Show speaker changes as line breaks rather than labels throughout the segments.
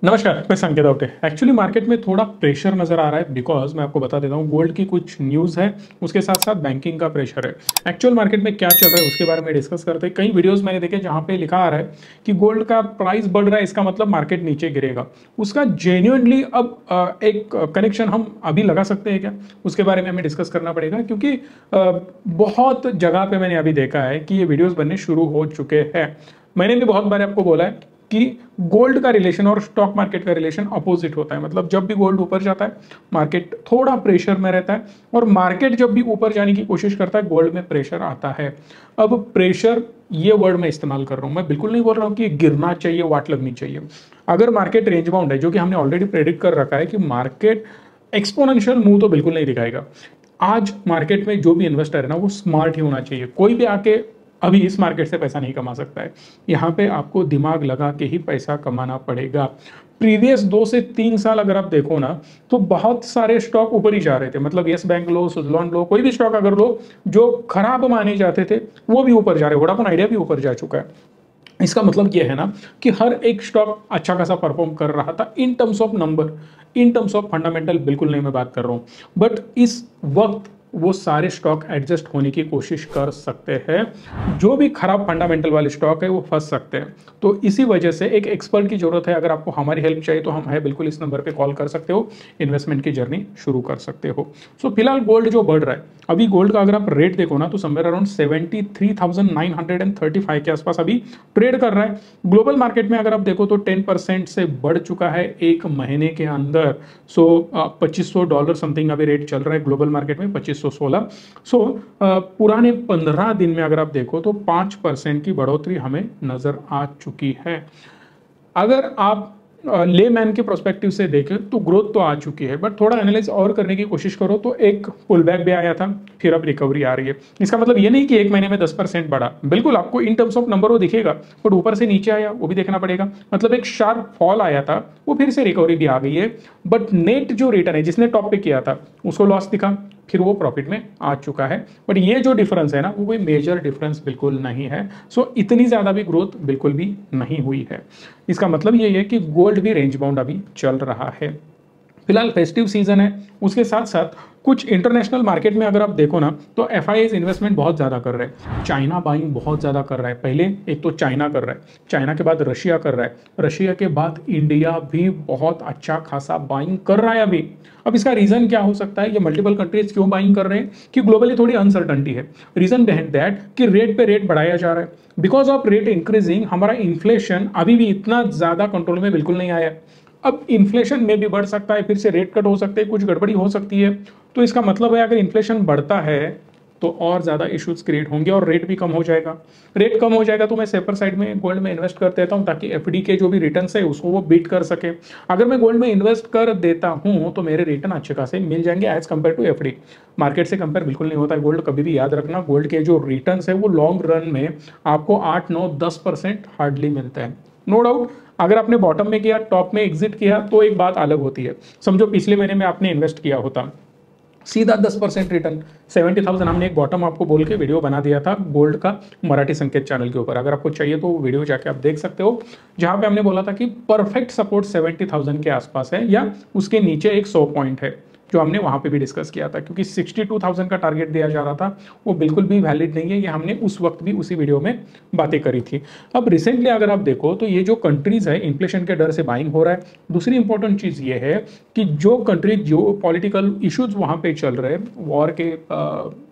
नमस्कार, मैं संकेत आवटे। एक्चुअली मार्केट में थोड़ा प्रेशर नजर आ रहा है बिकॉज मैं आपको बता देता हूँ गोल्ड की कुछ न्यूज़ है, उसके साथ साथ बैंकिंग का प्रेशर है। एक्चुअल मार्केट में क्या चल रहा है उसके बारे में डिस्कस करते हैं। कई वीडियोस मैंने देखे जहाँ पे लिखा आ रहा है कि गोल्ड का प्राइस बढ़ रहा है, इसका मतलब मार्केट नीचे गिरेगा। उसका जेन्युइनली अब एक कनेक्शन हम अभी लगा सकते हैं क्या, उसके बारे में हमें डिस्कस करना पड़ेगा क्योंकि बहुत जगह पे मैंने अभी देखा है कि ये वीडियोस बनने शुरू हो चुके हैं। मैंने भी बहुत बार आपको बोला है कि गोल्ड का रिलेशन और स्टॉक मार्केट का रिलेशन अपोजिट होता है। मतलब जब भी गोल्ड ऊपर जाता है मार्केट थोड़ा प्रेशर में रहता है, और मार्केट जब भी ऊपर जाने की कोशिश करता है गोल्ड में प्रेशर आता है। अब प्रेशर ये वर्ड मैं इस्तेमाल कर रहा हूं, मैं बिल्कुल नहीं बोल रहा हूं कि गिरना चाहिए, वाट लगनी चाहिए। अगर मार्केट रेंज बाउंड है, जो कि हमने ऑलरेडी प्रेडिक्ट कर रखा है कि मार्केट एक्सपोनेंशियल मूव तो बिल्कुल नहीं दिखाएगा। आज मार्केट में जो भी इन्वेस्टर है ना वो स्मार्ट ही होना चाहिए। कोई भी आके अभी इस मार्केट से पैसा नहीं कमा सकता है। यहाँ पे आपको दिमाग लगा के ही पैसा कमाना पड़ेगा। प्रीवियस 2 से 3 साल अगर आप देखो ना तो बहुत सारे स्टॉक ऊपर ही जा रहे थे। मतलब यस बैंक लो, सुजलॉन लो, कोई भी स्टॉक अगर लो जो खराब माने जाते थे वो भी ऊपर जा रहे हैं। वोडाफोन आइडिया भी ऊपर जा चुका है। इसका मतलब यह है ना कि हर एक स्टॉक अच्छा खासा परफॉर्म कर रहा था in terms of number. In terms of fundamental बिल्कुल नहीं मैं बात कर रहा हूं, बट इस वक्त वो सारे स्टॉक एडजस्ट होने की कोशिश कर सकते हैं। जो भी खराब फंडामेंटल वाले स्टॉक है वो फंस सकते हैं। तो इसी वजह से एक एक्सपर्ट की जरूरत है। अगर आपको हमारी हेल्प चाहिए तो हम है बिल्कुल, इस नंबर पे कॉल कर सकते हो, इन्वेस्टमेंट की जर्नी शुरू कर सकते हो। सो फिलहाल गोल्ड जो बढ़ रहा है, अभी गोल्ड का अगर आप रेट देखो ना तो समवेयर अराउंड 73,935 के आसपास अभी ट्रेड कर रहा है। ग्लोबल मार्केट में अगर आप देखो तो 10% से बढ़ चुका है एक महीने के अंदर। सो $2500 समथिंग अभी रेट चल रहा है ग्लोबल मार्केट में, 2516। सो पुराने 15 दिन में अगर आप देखो तो 5% की बढ़ोतरी हमें नजर आ चुकी है। अगर आप ले मैन के प्रोस्पेक्टिव से देखें तो ग्रोथ तो आ चुकी है, बट थोड़ा एनालाइज और करने की कोशिश करो तो एक पुल बैक भी आया था, फिर अब रिकवरी आ रही है। इसका मतलब ये नहीं कि एक महीने में 10% बढ़ा। बिल्कुल आपको इन टर्म्स ऑफ नंबर वो दिखेगा, बट ऊपर से नीचे आया वो भी देखना पड़ेगा। मतलब एक शार्प फॉल आया था, वो फिर से रिकवरी भी आ गई है। बट नेट जो रिटर्न है, जिसने टॉप पे किया था उसको लॉस दिखा, फिर वो प्रॉफिट में आ चुका है। बट ये जो डिफरेंस है ना वो कोई मेजर डिफरेंस बिल्कुल नहीं है। सो इतनी ज्यादा भी ग्रोथ बिल्कुल भी नहीं हुई है। इसका मतलब ये है कि गोल्ड भी रेंज बाउंड अभी चल रहा है। फिलहाल फेस्टिव सीजन है, उसके साथ साथ कुछ इंटरनेशनल मार्केट में अगर आप देखो ना तो एफआईआईज इन्वेस्टमेंट बहुत ज़्यादा कर रहे हैं। चाइना बाइंग बहुत ज़्यादा कर रहा है। पहले एक तो चाइना कर रहा है, चाइना के बाद रशिया कर रहा है, रशिया के बाद इंडिया भी बहुत अच्छा खासा बाइंग कर रहा है अभी। अब इसका रीजन क्या हो सकता है, ये मल्टीपल कंट्रीज क्यों बाइंग कर रहे हैं, कि ग्लोबली थोड़ी अनसर्टनिटी है। रीजन बिहाइंड दैट कि रेट पे रेट बढ़ाया जा रहा है। बिकॉज ऑफ रेट इंक्रीजिंग हमारा इन्फ्लेशन अभी भी इतना ज़्यादा कंट्रोल में बिल्कुल नहीं आया। अब इन्फ्लेशन में भी बढ़ सकता है, फिर से रेट कट हो सकते हैं, कुछ गड़बड़ी हो सकती है। तो इसका मतलब है अगर इन्फ्लेशन बढ़ता है तो और ज़्यादा इश्यूज क्रिएट होंगे और रेट भी कम हो जाएगा। रेट कम हो जाएगा तो मैं सेफर साइड में गोल्ड में इन्वेस्ट कर देता हूँ ताकि एफडी के जो भी रिटर्न है उसको वो बीट कर सके। अगर मैं गोल्ड में इन्वेस्ट कर देता हूँ तो मेरे रिटर्न अच्छे खासे मिल जाएंगे as compare to FD. Market से कंपेयर बिल्कुल नहीं होता है गोल्ड, कभी भी याद रखना। गोल्ड के जो रिटर्न है वो लॉन्ग रन में आपको 8 9 10% हार्डली मिलता है। नो डाउट अगर आपने बॉटम में किया, टॉप में एग्जिट किया तो एक बात अलग होती है। समझो पिछले महीने में आपने इन्वेस्ट किया होता, सीधा 10% रिटर्न 70,000, हमने एक बॉटम आपको बोल के वीडियो बना दिया था गोल्ड का मराठी संकेत चैनल के ऊपर। अगर आपको चाहिए तो वो वीडियो जाके आप देख सकते हो, जहां पे हमने बोला था कि परफेक्ट सपोर्ट 70,000 के आसपास है या उसके नीचे एक 100 पॉइंट है, जो हमने वहां पे भी डिस्कस किया था। क्योंकि 62,000 का टारगेट दिया जा रहा था वो बिल्कुल भी वैलिड नहीं है, ये हमने उस वक्त भी उसी वीडियो में बातें करी थी। अब रिसेंटली अगर आप देखो तो ये जो कंट्रीज है इन्फ्लेशन के डर से बाइंग हो रहा है। दूसरी इंपॉर्टेंट चीज ये है कि जो कंट्रीज जो पॉलिटिकल इश्यूज वहां पे चल रहे हैं, वॉर के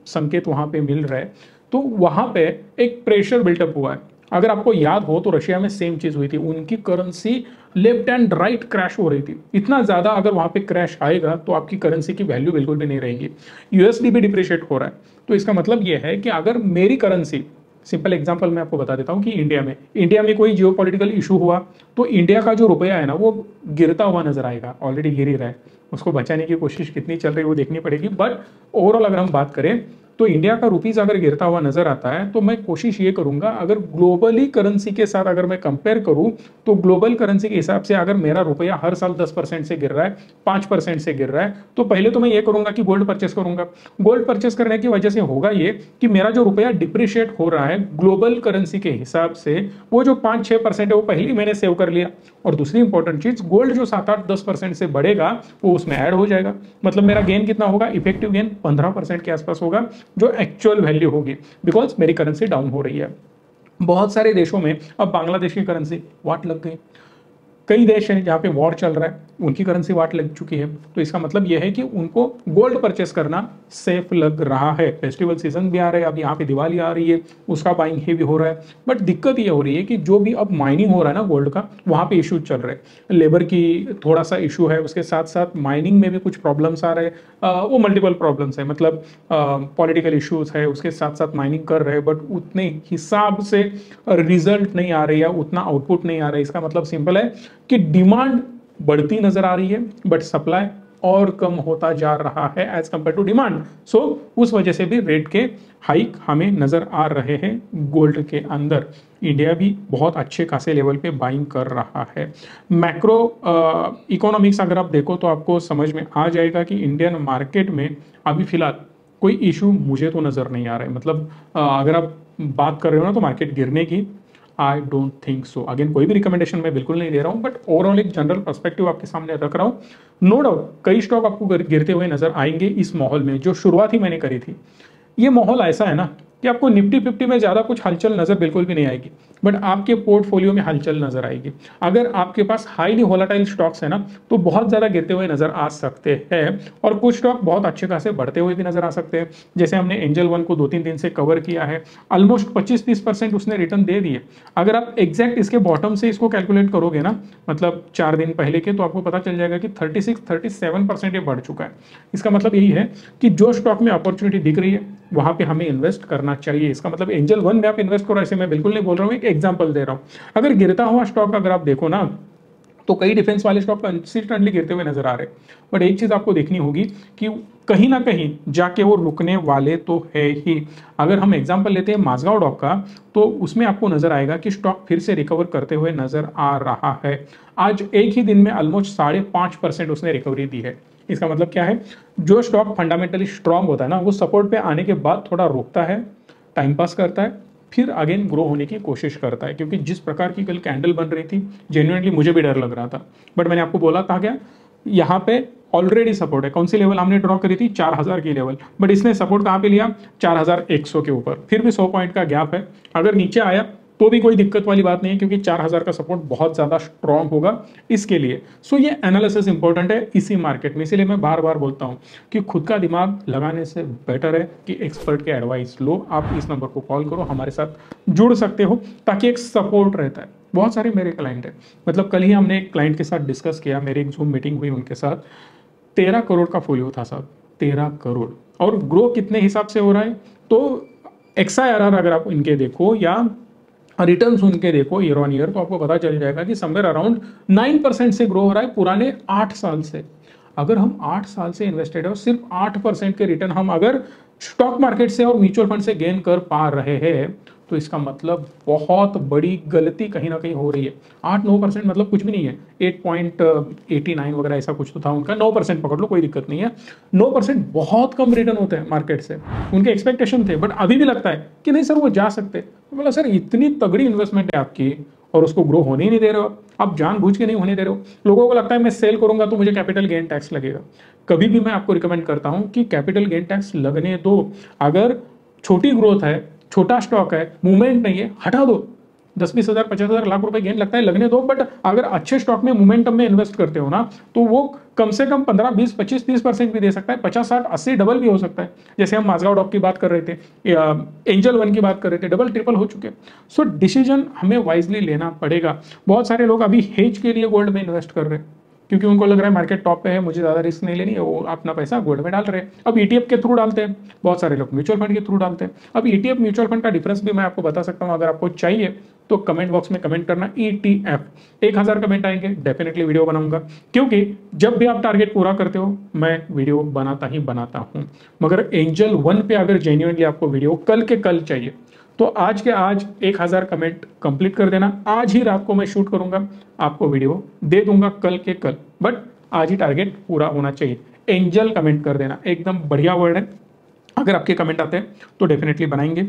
संकेत वहां पे मिल रहे हैं, तो वहां पे एक प्रेशर बिल्टअप हुआ है। अगर आपको याद हो तो रशिया में सेम चीज हुई थी, उनकी currency left and right crash हो रही थी। इतना ज्यादा अगर वहां पे क्रैश आएगा तो आपकी करेंसी की वैल्यू बिल्कुल भी नहीं रहेगी। यूएसडी भी डिप्रिशिएट हो रहा है। तो इसका मतलब यह है कि अगर मेरी करेंसी, सिंपल एग्जांपल मैं आपको बता देता हूं कि इंडिया में कोई जियोपॉलिटिकल इशू हुआ तो इंडिया का जो रुपया है ना वो गिरता हुआ नजर आएगा। ऑलरेडी गिर ही रहा है, उसको बचाने की कोशिश कितनी चल रही है वो देखनी पड़ेगी। बट ओवरऑल अगर हम बात करें तो इंडिया का रुपीज अगर गिरता हुआ नजर आता है तो मैं कोशिश ये करूंगा, अगर ग्लोबली करेंसी के साथ अगर मैं कंपेयर करूं तो ग्लोबल करेंसी के हिसाब से अगर मेरा रुपया हर साल 10% से गिर रहा है, 5% से गिर रहा है, तो पहले तो मैं ये करूंगा कि गोल्ड परचेस करूंगा। गोल्ड परचेस करने की वजह से होगा ये कि मेरा जो रुपया डिप्रिशिएट हो रहा है ग्लोबल करेंसी के हिसाब से, वो जो 5-6% है वो पहले ही मैंने सेव कर लिया। और दूसरी इंपॉर्टेंट चीज, गोल्ड जो 7-8-10% से बढ़ेगा वो उसमें ऐड हो जाएगा। मतलब मेरा गेन कितना होगा, इफेक्टिव गेन 15% के आसपास होगा, जो एक्चुअल वैल्यू होगी, बिकॉज मेरी करेंसी डाउन हो रही है। बहुत सारे देशों में अब बांग्लादेश की करेंसी वाट लग गई, कई देश हैं जहाँ पे वॉर चल रहा है उनकी करेंसी वाट लग चुकी है। तो इसका मतलब यह है कि उनको गोल्ड परचेस करना सेफ लग रहा है। फेस्टिवल सीजन भी आ रहा है, अब यहाँ पे दिवाली आ रही है, उसका बाइंग भी हो रहा है। बट दिक्कत ये हो रही है कि जो भी अब माइनिंग हो रहा है ना गोल्ड का, वहाँ पे इश्यूज चल रहे हैं, लेबर की थोड़ा सा इशू है, उसके साथ साथ माइनिंग में भी कुछ प्रॉब्लम्स आ रहे हैं। वो मल्टीपल प्रॉब्लम्स है, मतलब पॉलिटिकल इश्यूज है, उसके साथ साथ माइनिंग कर रहे हैं बट उतने हिसाब से रिजल्ट नहीं आ रही है, उतना आउटपुट नहीं आ रहा है। इसका मतलब सिंपल है कि डिमांड बढ़ती नजर आ रही है बट सप्लाई और कम होता जा रहा है एज कंपेयर टू डिमांड। सो उस वजह से भी रेट के हाइक हमें नजर आ रहे हैं गोल्ड के अंदर। इंडिया भी बहुत अच्छे खासे लेवल पे बाइंग कर रहा है। मैक्रो इकोनॉमिक्स अगर आप देखो तो आपको समझ में आ जाएगा कि इंडियन मार्केट में अभी फिलहाल कोई इशू मुझे तो नजर नहीं आ रहा है। मतलब अगर आप बात कर रहे हो ना तो मार्केट गिरने की, I don't think so. Again कोई भी रिकमेंडेशन मैं बिल्कुल नहीं दे रहा हूँ, बट ओवरऑल एक जनरल पर्सपेक्टिव आपके सामने रख रहा हूँ। नो डाउट कई स्टॉक आपको गिरते हुए नजर आएंगे इस माहौल में जो शुरुआत ही मैंने करी थी। ये माहौल ऐसा है ना कि आपको निफ्टी 50 में ज़्यादा कुछ हलचल नज़र बिल्कुल भी नहीं आएगी, बट आपके पोर्टफोलियो में हलचल नज़र आएगी। अगर आपके पास हाईली वोलेटाइल स्टॉक्स है ना तो बहुत ज़्यादा गिरते हुए नज़र आ सकते हैं, और कुछ स्टॉक बहुत अच्छे खासे बढ़ते हुए भी नज़र आ सकते हैं। जैसे हमने एंजल वन को 2-3 दिन से कवर किया है, ऑलमोस्ट 25-30% उसने रिटर्न दे दिए। अगर आप एग्जैक्ट इसके बॉटम से इसको कैलकुलेट करोगे ना, मतलब 4 दिन पहले के, तो आपको पता चल जाएगा कि 36-37% ये बढ़ चुका है। इसका मतलब यही है कि जो स्टॉक में अपॉर्चुनिटी दिख रही है वहां पे हमें इन्वेस्ट करना चाहिए। इसका मतलब एंजल वन में आप इन्वेस्ट करो ऐसे मैं बिल्कुल नहीं बोल रहा हूँ, एक एग्जांपल दे रहा हूँ। अगर गिरता हुआ स्टॉक अगर आप देखो ना तो कई डिफेंस वाले स्टॉक कंसिस्टेंटली गिरते हुए नजर आ रहे हैं, बट एक चीज आपको देखनी होगी कि कहीं ना कहीं जाके वो रुकने वाले तो है ही। अगर हम एग्जांपल लेते हैं माझगांव डॉक का, तो उसमें आपको नजर आएगा कि स्टॉक फिर से रिकवर करते हुए नजर आ रहा है। आज एक ही दिन में ऑलमोस्ट 5.5% उसने रिकवरी दी है। इसका मतलब क्या है, जो स्टॉक फंडामेंटली स्ट्रांग होता है ना वो सपोर्ट पे आने के बाद थोड़ा रुकता है, टाइम पास करता है, फिर अगेन ग्रो होने की कोशिश करता है। क्योंकि जिस प्रकार की कल कैंडल बन रही थी जेन्युइनली मुझे भी डर लग रहा था, बट मैंने आपको बोला था क्या, यहाँ पे ऑलरेडी सपोर्ट है। कौन सी लेवल हमने ड्रॉ करी थी, 4000 की लेवल, बट इसने सपोर्ट कहाँ पे लिया, 4100 के ऊपर। फिर भी 100 पॉइंट का गैप है, अगर नीचे आया तो भी कोई दिक्कत वाली बात नहीं है, क्योंकि 4000 का सपोर्ट बहुत ज्यादा स्ट्रांग होगा इसके लिए। सो ये एनालिसिस इंपॉर्टेंट है इसी मार्केट में। इसीलिए मैं बार बार बोलता हूँ कि खुद का दिमाग लगाने से बेटर है कि एक्सपर्ट के एडवाइस लो। आप इस नंबर को कॉल करो, हमारे साथ जुड़ सकते हो, ताकि एक सपोर्ट रहता है। बहुत सारे मेरे क्लाइंट हैं, मतलब कल ही हमने एक क्लाइंट के साथ डिस्कस किया, मेरी एक जूम मीटिंग हुई उनके साथ। 13 करोड़ का फोलियो था साहब, 13 करोड़। और ग्रो कितने हिसाब से हो रहा है, तो XIRR अगर आप इनके देखो या रिटर्न सुन के देखो ईयर ऑन ईयर, तो आपको पता चल जाएगा कि समवेयर अराउंड 9% से ग्रो हो रहा है पुराने 8 साल से। अगर हम 8 साल से इन्वेस्टेड है और सिर्फ 8% के रिटर्न हम अगर स्टॉक मार्केट से और म्यूचुअल फंड से गेन कर पा रहे हैं, तो इसका मतलब बहुत बड़ी गलती कहीं ना कहीं हो रही है। 8-9% मतलब कुछ भी नहीं है, 8.89 वगैरह ऐसा कुछ तो था उनका, 9% पकड़ लो, कोई दिक्कत नहीं है। 9% बहुत कम रिटर्न होते हैं मार्केट से, उनके एक्सपेक्टेशन थे, बट अभी भी लगता है कि नहीं सर वो जा सकते। तो बोला सर इतनी तगड़ी इन्वेस्टमेंट है आपकी और उसको ग्रो होने ही नहीं दे रहे हो आप, जानबूझ के नहीं होने दे रहे हो। लोगों को लगता है मैं सेल करूंगा तो मुझे कैपिटल गेन टैक्स लगेगा। कभी भी मैं आपको रिकमेंड करता हूं कि कैपिटल गेन टैक्स लगने दो। अगर छोटी ग्रोथ है, छोटा स्टॉक है, मूवमेंट नहीं है, हटा दो। 10-20 हज़ार 50 हज़ार लाख रुपए गेन लगता है, लगने दो। बट अगर अच्छे स्टॉक में मोमेंटम में इन्वेस्ट करते हो ना, तो वो कम से कम 15, 20, 25, 30% भी दे सकता है, 50, 60, 80 डबल भी हो सकता है। जैसे हम माझगांव डॉक की बात कर रहे थे, एंजल वन की बात कर रहे थे, डबल ट्रिपल हो चुके। सो डिसीजन हमें वाइजली लेना पड़ेगा। बहुत सारे लोग अभी हेज के लिए गोल्ड में इन्वेस्ट कर रहे हैं, क्योंकि उनको लग रहा है मार्केट टॉप पे है, मुझे ज़्यादा रिस्क नहीं लेनी है, वो अपना पैसा गोल्ड में डाल रहे हैं। अब ईटीएफ के थ्रू डालते हैं, बहुत सारे लोग म्यूचुअल फंड के थ्रू डालते हैं। अब ईटीएफ म्यूचुअल फंड का डिफरेंस भी मैं आपको बता सकता हूँ, अगर आपको चाहिए तो कमेंट बॉक्स में कमेंट करना ईटीएफ। 1000 कमेंट आएंगे, डेफिनेटली वीडियो बनाऊंगा, क्योंकि जब भी आप टारगेट पूरा करते हो मैं वीडियो बनाता ही बनाता हूं। मगर एंजल 1 पे अगर जेन्युइनली आपको वीडियो कल के कल चाहिए तो आज के आज 1000 कमेंट कंप्लीट कर देना। आज ही रात को मैं शूट करूंगा, आपको वीडियो दे दूंगा कल के कल, बट आज ही टारगेट पूरा होना चाहिए। एंजल कमेंट कर देना, एकदम बढ़िया वर्ड है। अगर आपके कमेंट आते हैं तो डेफिनेटली बनाएंगे।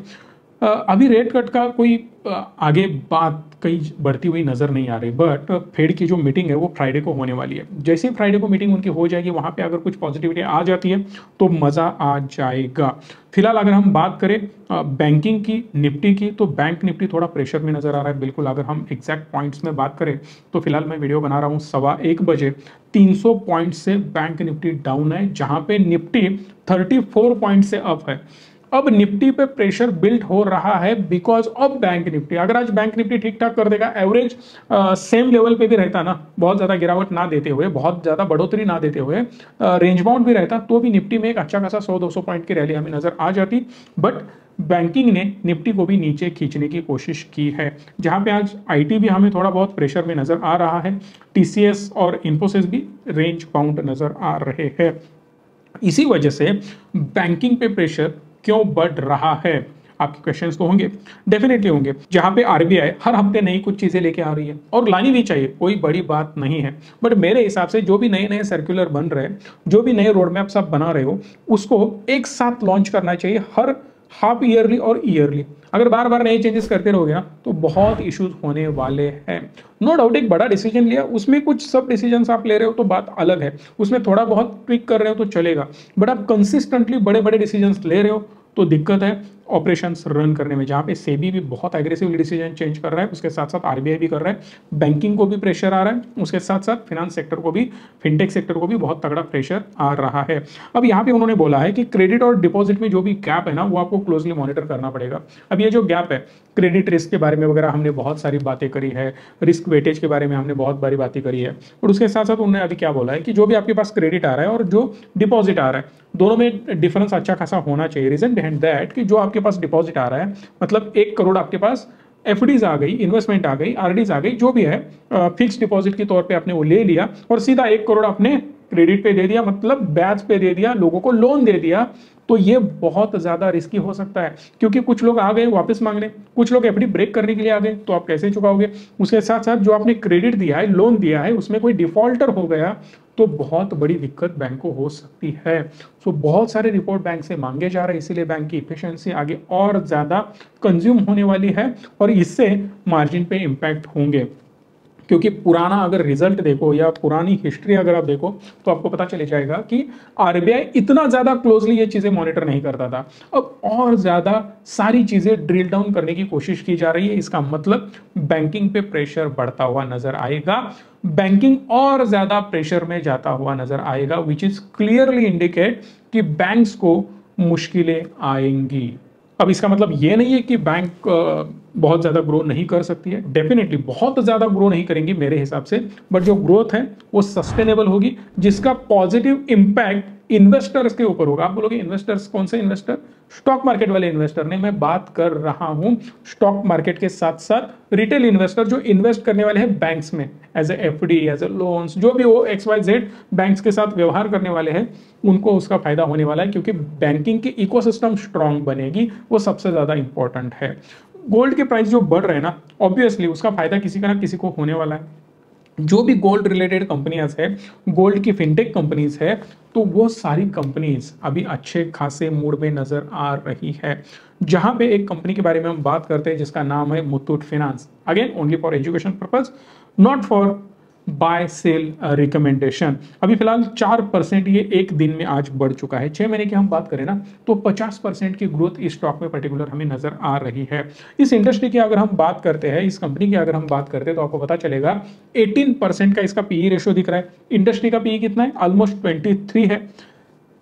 अभी रेट कट का कोई आगे बात कहीं बढ़ती हुई नजर नहीं आ रही, बट फेड की जो मीटिंग है वो फ्राइडे को होने वाली है। जैसे ही फ्राइडे को मीटिंग उनकी हो जाएगी, वहां पे अगर कुछ पॉजिटिविटी आ जाती है तो मजा आ जाएगा। फिलहाल अगर हम बात करें बैंकिंग की, निफ्टी की, तो बैंक निफ्टी थोड़ा प्रेशर में नजर आ रहा है। बिल्कुल अगर हम एग्जैक्ट पॉइंट्स में बात करें तो फिलहाल मैं वीडियो बना रहा हूँ 1:15 बजे, 300 पॉइंट से बैंक निफ्टी डाउन है, जहां पे निफ्टी 34 पॉइंट से अप है। अब निफ्टी पे प्रेशर बिल्ड हो रहा है बिकॉज ऑफ बैंक निफ्टी। अगर आज बैंक निफ्टी ठीक ठाक कर देगा, एवरेज सेम लेवल पे भी रहता ना, बहुत ज्यादा गिरावट ना देते हुए, बहुत ज्यादा बढ़ोतरी ना देते हुए, रेंज बाउंड भी रहता, तो भी निफ्टी में एक अच्छा खासा 100-200 पॉइंट की रैली हमें नजर आ जाती। बट बैंकिंग ने निफ्टी को भी नीचे खींचने की कोशिश की है, जहां पे आज आईटी भी हमें थोड़ा बहुत प्रेशर में नजर आ रहा है, टीसीएस और इन्फोसिस भी रेंज बाउंड नजर आ रहे हैं। इसी वजह से बैंकिंग पे प्रेशर क्यों बढ़ रहा है, आपके क्वेश्चंस तो होंगे, डेफिनेटली होंगे। जहां पे आरबीआई हर हफ्ते नई कुछ चीजें लेके आ रही है और लानी भी चाहिए, कोई बड़ी बात नहीं है, बट मेरे हिसाब से जो भी नए नए सर्कुलर बन रहे हैं, जो भी नए रोड मैप्स आप बना रहे हो, उसको एक साथ लॉन्च करना चाहिए, हर हाफ ईयरली और ईयरली। अगर बार बार नए चेंजेस करते रहोगे ना तो बहुत इश्यूज होने वाले हैं। नो डाउट एक बड़ा डिसीजन लिया, उसमें कुछ सब डिसीजन आप ले रहे हो तो बात अलग है, उसमें थोड़ा बहुत ट्विक कर रहे हो तो चलेगा, बट आप कंसिस्टेंटली बड़े बड़े डिसीजन ले रहे हो तो दिक्कत है ऑपरेशंस रन करने में। जहां पे सेबी भी बहुत एग्रेसिवली डिसीजन चेंज कर रहा है, उसके साथ साथ आरबीआई भी कर रहा है, बैंकिंग को भी प्रेशर आ रहा है, उसके साथ साथ फिनांस सेक्टर को भी, फिनटेक सेक्टर को भी बहुत तगड़ा प्रेशर आ रहा है। अब यहाँ पे उन्होंने बोला है कि क्रेडिट और डिपॉजिट में जो भी गैप है ना, वो आपको क्लोजली मॉनिटर करना पड़ेगा। अब ये जो गैप है, क्रेडिट रिस्क के बारे में वगैरह हमने बहुत सारी बातें करी है, रिस्क वेटेज के बारे में हमने बहुत बारी बातें करी है, और उसके साथ साथ उन्होंने अभी क्या बोला है कि जो भी आपके पास क्रेडिट आ रहा है और जो डिपॉजिट आ रहा है, दोनों में डिफरेंस अच्छा खासा होना चाहिए। रीजन बिहाइंड दैट कि जो आपके पास डिपॉजिट आ रहा है, मतलब 1 करोड़ आपके पास एफडीज आ गई, इन्वेस्टमेंट आ गई, आरडीज आ गई, जो भी है, फिक्स डिपॉजिट के तौर पे आपने वो ले लिया और सीधा 1 करोड़ आपने क्रेडिट पे दे दिया, मतलब ब्याज पे दे दिया, लोगों को लोन दे दिया, तो ये बहुत ज्यादा रिस्की हो सकता है। क्योंकि कुछ लोग आ गए वापस मांगने, कुछ लोग एफडी ब्रेक करने के लिए आ गए, तो आप कैसे चुकाओगे? उसके साथ साथ जो आपने क्रेडिट दिया है, लोन दिया है, उसमें कोई डिफॉल्टर हो गया तो बहुत बड़ी दिक्कत बैंक को हो सकती है। सो बहुत सारे रिपोर्ट बैंक से मांगे जा रहे हैं, इसीलिए बैंक की इफिशिएंसी आगे और ज्यादा कंज्यूम होने वाली है और इससे मार्जिन पे इम्पैक्ट होंगे। क्योंकि पुराना अगर रिजल्ट देखो या पुरानी हिस्ट्री अगर आप देखो तो आपको पता चले जाएगा कि आरबीआई इतना ज्यादा क्लोजली ये चीजें मॉनिटर नहीं करता था। अब और ज्यादा सारी चीजें ड्रिल डाउन करने की कोशिश की जा रही है, इसका मतलब बैंकिंग पे प्रेशर बढ़ता हुआ नजर आएगा, बैंकिंग और ज्यादा प्रेशर में जाता हुआ नजर आएगा, विच इज क्लियरली इंडिकेट कि बैंक्स को मुश्किलें आएंगी। अब इसका मतलब ये नहीं है कि बैंक बहुत ज़्यादा ग्रो नहीं कर सकती है, डेफिनेटली बहुत ज़्यादा ग्रो नहीं करेंगी मेरे हिसाब से, बट जो ग्रोथ है वो सस्टेनेबल होगी, जिसका पॉजिटिव इंपैक्ट इन्वेस्टर्स के ऊपर होगा। आप बोलोगे इन्वेस्टर्स कौन से इन्वेस्टर? स्टॉक मार्केट वाले इन्वेस्टर नहीं, मैं बात कर रहा हूं स्टॉक मार्केट के साथ साथ रिटेल इन्वेस्टर जो इन्वेस्ट करने वाले हैं बैंक्स में, as a FD, as a loans, जो भी वो XYZ बैंक्स के साथ व्यवहार करने वाले हैं, उनको उसका फायदा होने वाला है, क्योंकि बैंकिंग की इकोसिस्टम स्ट्रांग बनेगी, वो सबसे ज्यादा इंपॉर्टेंट है। गोल्ड के प्राइस जो बढ़ रहे हैं ना, ऑब्वियसली उसका फायदा किसी का ना किसी को होने वाला है। जो भी गोल्ड रिलेटेड कंपनियां है, गोल्ड की फिनटेक कंपनीज है, तो वो सारी कंपनीज अभी अच्छे खासे मूड में नजर आ रही है। जहां पे एक कंपनी के बारे में हम बात करते हैं जिसका नाम है Muthoot Finance, again only for education purpose, not for buy sell recommendation. अभी फिलहाल 4% ये एक दिन में आज बढ़ चुका है। 6 महीने की हम बात करें ना तो 50% की ग्रोथ इस स्टॉक में पर्टिकुलर हमें नजर आ रही है। इस इंडस्ट्री की अगर हम बात करते हैं, इस कंपनी की अगर हम बात करते हैं, तो आपको पता चलेगा 18% का इसका पीई रेशियो दिख रहा है। इंडस्ट्री का पीई कितना है? ऑलमोस्ट 23 है।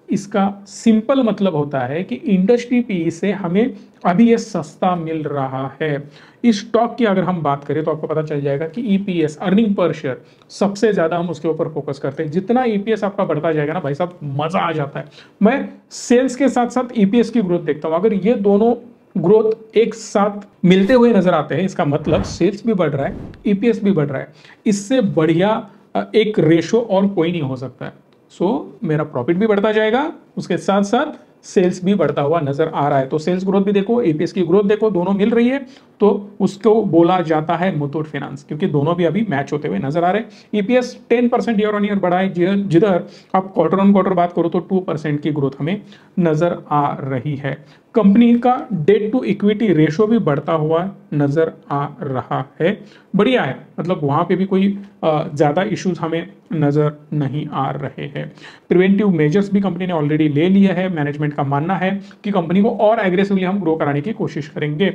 इसका सिंपल मतलब होता है कि इंडस्ट्री पीई से हमें अभी ये सस्ता मिल रहा है। इस स्टॉक की अगर हम बात करें तो आपको पता चल जाएगा कि ईपीएस, अर्निंग पर शेयर, सबसे ज्यादा हम उसके ऊपर फोकस करते हैं। जितना ईपीएस आपका बढ़ता जाएगा ना भाई साहब, मजा आ जाता है। मैं सेल्स के साथ साथ ईपीएस की ग्रोथ देखता हूं। अगर ये दोनों ग्रोथ एक साथ मिलते हुए नजर आते हैं, इसका मतलब सेल्स भी बढ़ रहा है, ईपीएस भी बढ़ रहा है। इससे बढ़िया एक रेशो और कोई नहीं हो सकता है। सो मेरा प्रॉफिट भी बढ़ता जाएगा, उसके साथ साथ सेल्स भी बढ़ता हुआ नजर आ रहा है। तो सेल्स ग्रोथ भी देखो, एपीएस की ग्रोथ देखो, दोनों मिल रही है, तो उसको बोला जाता है मुथूट फाइनेंस, क्योंकि दोनों भी अभी मैच होते हुए नजर आ रहे हैं। ईपीएस 10% ईयर ऑन ईयर बढ़ा है, जिधर आप क्वार्टर ऑन क्वार्टर बात करो तो 2% की ग्रोथ हमें नजर आ रही है। कंपनी का डेट टू इक्विटी रेशो भी बढ़ता हुआ नजर आ रहा है। बढ़िया है, मतलब वहां पे भी कोई ज्यादा इश्यूज हमें नजर नहीं आ रहे हैं। प्रिवेंटिव मेजर्स भी कंपनी ने ऑलरेडी ले लिया है। मैनेजमेंट का मानना है कि कंपनी को और एग्रेसिवली हम ग्रो कराने की कोशिश करेंगे।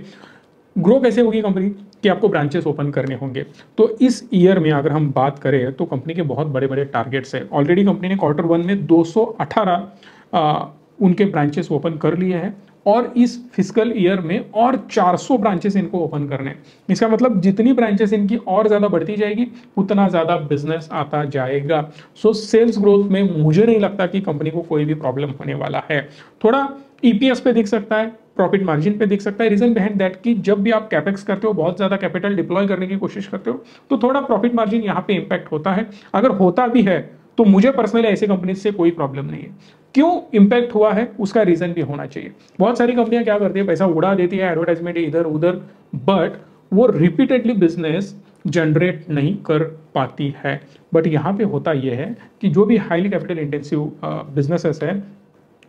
ग्रो कैसे होगी कंपनी कि आपको ब्रांचेस ओपन करने होंगे। तो इस ईयर में अगर हम बात करें तो कंपनी के बहुत बड़े बड़े टारगेट्स है। ऑलरेडी कंपनी ने क्वार्टर 1 में 218 उनके ब्रांचेस ओपन कर लिए हैं और इस फिजिकल ईयर में और 400 ब्रांचेस इनको ओपन करने। इसका मतलब जितनी ब्रांचेस इनकी और ज्यादा बढ़ती जाएगी उतना ज्यादा बिजनेस आता जाएगा। सो सेल्स ग्रोथ में मुझे नहीं लगता कि कंपनी को कोई भी प्रॉब्लम होने वाला है। थोड़ा ईपीएस पे दिख सकता है, प्रॉफिट मार्जिन पे दिख सकता है। रीजन बिहाइंड दैट कि जब भी आप कैपेक्स करते हो, बहुत ज्यादा कैपिटल डिप्लॉय करने की कोशिश करते हो, तो थोड़ा प्रॉफिट मार्जिन यहाँ पे इंपैक्ट होता है। अगर होता भी है तो मुझे पर्सनली ऐसी कंपनी से कोई प्रॉब्लम नहीं है। क्यों इंपैक्ट हुआ है उसका रीजन भी होना चाहिए। बहुत सारी कंपनियां क्या करती है, पैसा उड़ा देती है एडवर्टाइजमेंट इधर उधर, बट वो रिपीटेडली बिजनेस जनरेट नहीं कर पाती है। बट यहाँ पे होता यह है कि जो भी हाईली कैपिटल इंटेंसिव बिजनेसेस है,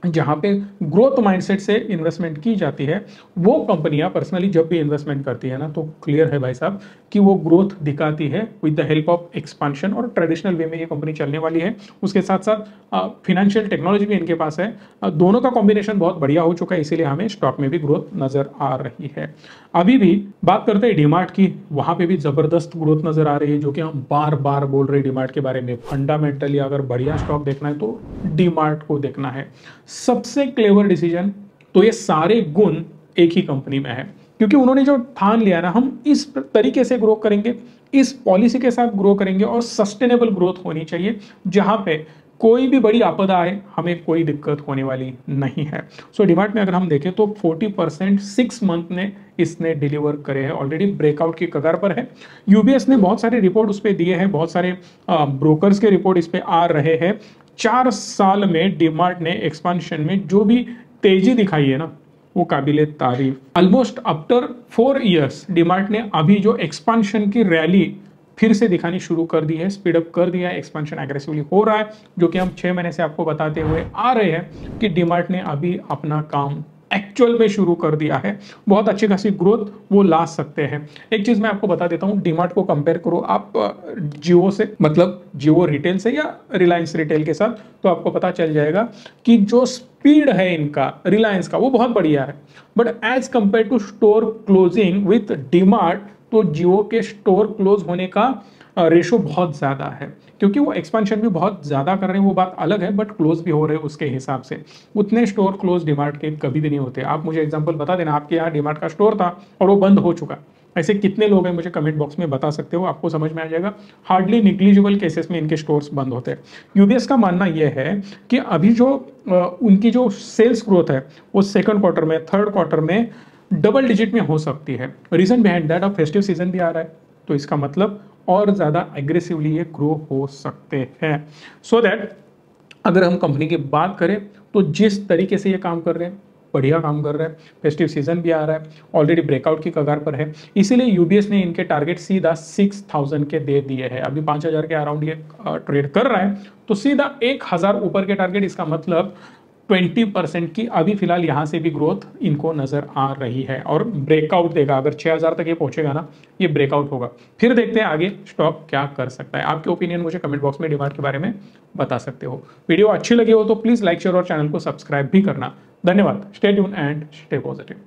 जहां पे ग्रोथ माइंडसेट से इन्वेस्टमेंट की जाती है, वो कंपनियां पर्सनली जब भी इन्वेस्टमेंट करती है ना, तो क्लियर है भाई साहब कि वो ग्रोथ दिखाती है with the help of expansion. और ट्रेडिशनल वे में ये कंपनी चलने वाली है। उसके साथ साथ फिनेंशियल टेक्नोलॉजी भी इनके पास है। दोनों का कॉम्बिनेशन बहुत बढ़िया हो चुका है, इसीलिए हमें स्टॉक में भी ग्रोथ नजर आ रही है। अभी भी बात करते हैं डीमार्ट की, वहां पे भी जबरदस्त ग्रोथ नजर आ रही है, जो कि हम बार बार बोल रहे हैं डीमार्ट के बारे में। फंडामेंटली अगर बढ़िया स्टॉक देखना है तो डीमार्ट को देखना है। सबसे क्लेवर डिसीजन, तो ये सारे गुण एक ही कंपनी में है, क्योंकि उन्होंने जो ठान लिया ना, हम इस तरीके से ग्रो करेंगे, इस पॉलिसी के साथ ग्रो करेंगे और सस्टेनेबल ग्रोथ होनी चाहिए, जहां पे कोई भी बड़ी आपदा आए हमें कोई दिक्कत होने वाली नहीं है। सो डीमार्ट में अगर हम देखें तो 40% 6 मंथ में इसने डिलीवर करे हैं, ऑलरेडी ब्रेकआउट की कगार पर है। यूबीएस ने बहुत सारे रिपोर्ट उस पर दिए हैं, बहुत सारे ब्रोकर्स के रिपोर्ट इस पे आ रहे हैं। 4 साल में डीमार्ट ने एक्सपांशन में जो भी तेजी दिखाई है ना, वो काबिले तारीफ। ऑलमोस्ट आफ्टर 4 इयर्स डीमार्ट ने अभी जो एक्सपांशन की रैली फिर से दिखानी शुरू कर दी है, स्पीड अप कर दिया है, एक्सपेंशन एग्रेसिवली हो रहा है, जो कि हम 6 महीने से आपको बताते हुए आ रहे हैं कि डीमार्ट ने अभी अपना काम एक्चुअल में शुरू कर दिया है। बहुत अच्छी खासी ग्रोथ वो ला सकते हैं। एक चीज मैं आपको बता देता हूँ, डीमार्ट को कंपेयर करो आप जियो से, मतलब जियो रिटेल से या रिलायंस रिटेल के साथ, तो आपको पता चल जाएगा कि जो स्पीड है इनका रिलायंस का वो बहुत बढ़िया है। But as compare to store closing with DMart, तो जियो के स्टोर क्लोज होने का रेशो बहुत ज़्यादा है, क्योंकि वो एक्सपेंशन भी बहुत ज़्यादा कर रहे हैं, वो बात अलग है, बट क्लोज भी हो रहे हैं उसके हिसाब से। उतने स्टोर क्लोज डीमार्ट के कभी भी नहीं होते। आप मुझे एग्जांपल बता देना, आपके यहाँ डीमार्ट का स्टोर था और वो बंद हो चुका, ऐसे कितने लोग हैं मुझे कमेंट बॉक्स में बता सकते हो, आपको समझ में आ जाएगा। हार्डली निग्लिजिबल केसेस में इनके स्टोर्स बंद होते हैं। यूबीएस का मानना यह है कि अभी जो उनकी जो सेल्स ग्रोथ है वो सेकंड क्वार्टर में, थर्ड क्वार्टर में डबल डिजिट में हो सकती है। रीजन बिहाइंड दैट, अब फेस्टिव सीजन भी आ रहा है, तो इसका मतलब और ज़्यादा एग्रेसिवली ये ग्रो हो सकते हैं। सो दैट अगर हम कंपनी की बात करें तो जिस तरीके से ये काम कर रहे हैं, बढ़िया काम कर रहे हैं, फेस्टिव सीजन भी आ रहा है, ऑलरेडी ब्रेकआउट की कगार पर है, इसीलिए यूबीएस ने इनके टारगेट सीधा 6000 के दे दिए हैं। अभी 5000 के अराउंड ये ट्रेड कर रहा है, तो सीधा 1000 ऊपर के टारगेट, इसका मतलब 20% की अभी फिलहाल यहां से भी ग्रोथ इनको नजर आ रही है और ब्रेकआउट देगा। अगर 6000 तक ये पहुंचेगा ना, ये ब्रेकआउट होगा, फिर देखते हैं आगे स्टॉक क्या कर सकता है। आपके ओपिनियन मुझे कमेंट बॉक्स में डीमार्ट के बारे में बता सकते हो। वीडियो अच्छी लगी हो तो प्लीज लाइक शेयर और चैनल को सब्सक्राइब भी करना। धन्यवाद। Stay tune and stay positive.